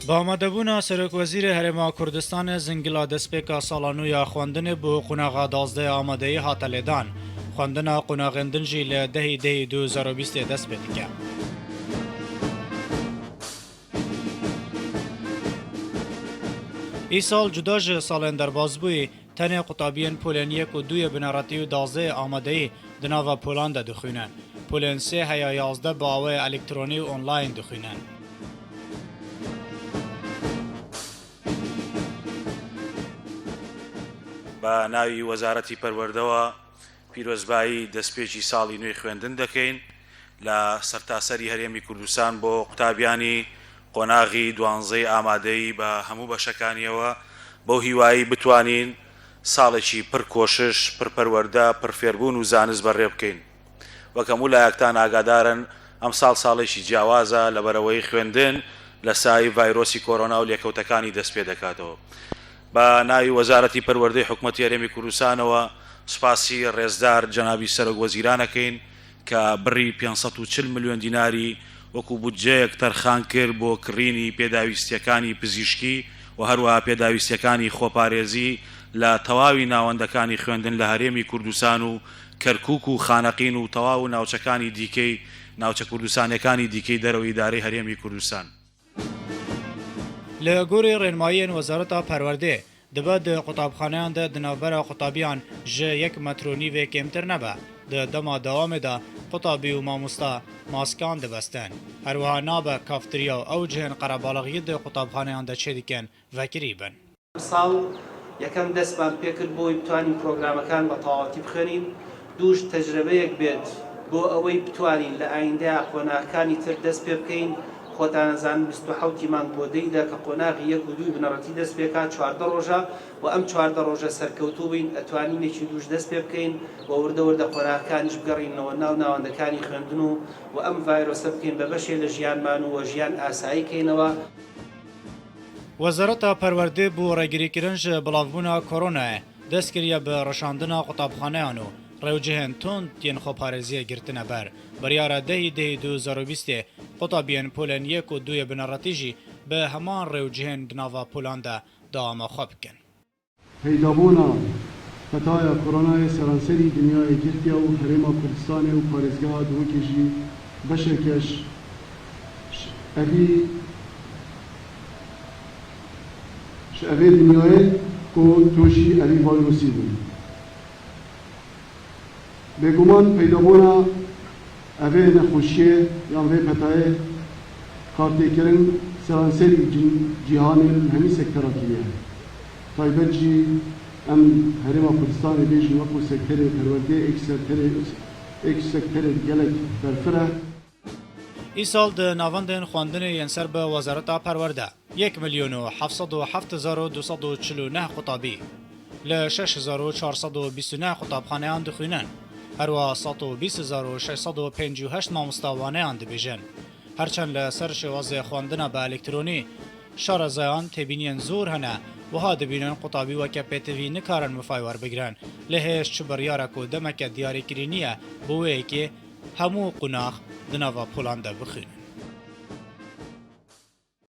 با آمادهبونا سرک وزیر هرما کردستان زنگلا دسپیکا سالانویا خواندن بو قوناغا 12 آمادهی هاتلیدان خواندن قوناغندن جی لدهی 2020 دست بدیگه. ای سال جدا جه سالن در بازبوی تنه قطابین پولن یک و دوی بناراتی و 12 آمادهی دناوا پولان ده دخوینن. پولن 3 هیا 11 با آوه الکترونی و آنلاین دخوینن. بە ناوی وەزارەتی پەروەردەوە پیرۆزبایی دەستپێکی ساڵی نوێی خوێندن دەکەین لە سەرتاسەری هەرێمی کوردستان بۆ قوتابیانی قۆناغی دوانزەی ئامادەی بە هەموو بەشەکانیەوە بەو هیوایی بتوانین ساڵێکی پڕ کۆشش پڕپەروەردە پڕفێربوون و زانست بەڕێ بکەین. وەک هەموو لایەکتان ئاگادارن ئەم ساڵێکی جیاوازە لەبەرەوەی خوێندن لە سای ڤایرۆسی کۆرۆنا و لێکەوتەکانی دەست پێ دەکاتەوە. با ناوی وەزارەتی پەروەردەی حکوومەتی هەرێمی کوردستانەوە سوپاسی ڕێزدار جەنابی سەرۆک وەزیرانەکەین کە بڕی 540 ملیۆن دیناری وەکو بودجەیەک تەرخان کرد بۆ کڕینی پێداویستیەکانی پزیشکی و هەروەها پێداویستیەکانی خۆپارێزی لە تەواوی ناوەندەکانی خوێندن لە هەرێمی کوردستان و کەرکووک و خانەقین و تەواو و ناوچەکانی دیکەی ناوچە کوردستانەکانی دیکەی دەرەوەی ئیدارەی هەرێمی کوردستان. لگوری رنمایی وزارت پرورده دبد قطابخانه‌ان ده دنابر قطابیان جه یک مترونی و کمتر نبه ده دما دوام ده قطابی و ماموستا ماسکان ده بستن هر وها نابه کافتریا او جهن قربالغی ده قطابخانه‌ان ده چه دیکن وکری بن ساڵ یەکەم دەستمان پێکرد بۆی بتوانین پرۆگرامەکان بە تەواوەتی بخوێنین دووش تەجربەیەک بێت بۆ ئەوەی بتوانین لە ئایندەیە قۆناغەکانی تر دەست پێ بکەین خۆتانەزان 27 مانگ بۆ دەیدا کە قۆناغی 1 و 2 بنەڕەتی دەست پێکات 14 ڕۆژە و ئەم 14 ڕۆژە سەرکەوتوو بین ئەتوانینێکی دووش دەست پێ بکەین و وردە قۆناغەکانیش بگەڕینەوە ناو ناوەندەکانی خوێندن و ئەم ڤایرۆسە بکەین بە بەشێ لە ژیانمان و ژیان ئاسایی کەینەوە. وزارت پرورده بو ڕێگیری کرنج بڵاوبوونا کۆرۆنا دەست کردە بە ڕەشاندنا قوتابخانەیان و ڕێوجهێن تۆن تێن خۆپارێزیە گرتنە بەر بڕیارە دەهی 2020 قوتابیان پۆلەن 1 و 2 بنەڕەتیژی بە هەمان ڕێوجهێن دناوا پۆلاندا داوامەخوا بکەن. پەیدابوونا هەتایە کۆرۆنای سەرانسەری دنیای گرتیا و هەرێما کوردستانê و پارێزگەها دووەکێژی بەشێکەش ئەvê دنیایê ku tûşî evî vayrosî bû. Bêguman peydabûna evê nexweşiyê yan vê petayê kartêkirin seranserî cîhanê hemî sekterakî ye. Taybet jî em Herêma Kurdistanê bêjin wekû sekterê perwerdê ek sekterê gelek berfir e. ای سال ده ناوندن خواندن ینسر به وزارت پرورده 1,007,249 خطابی ل 6,429 خطابخانه آن دخوینن هر و 120,658 مامۆستاوانه آن دبیجن هرچند لسر شواز خواندن به الکترونی شار زیان تبینین زور هنه و ها دبینن قطابی و کپیتوی نکارن مفایور بگرن لهش چبریارک و دمک دیاری کرینیه بوه که همو قناخ دناوا پولان ده بخوینن.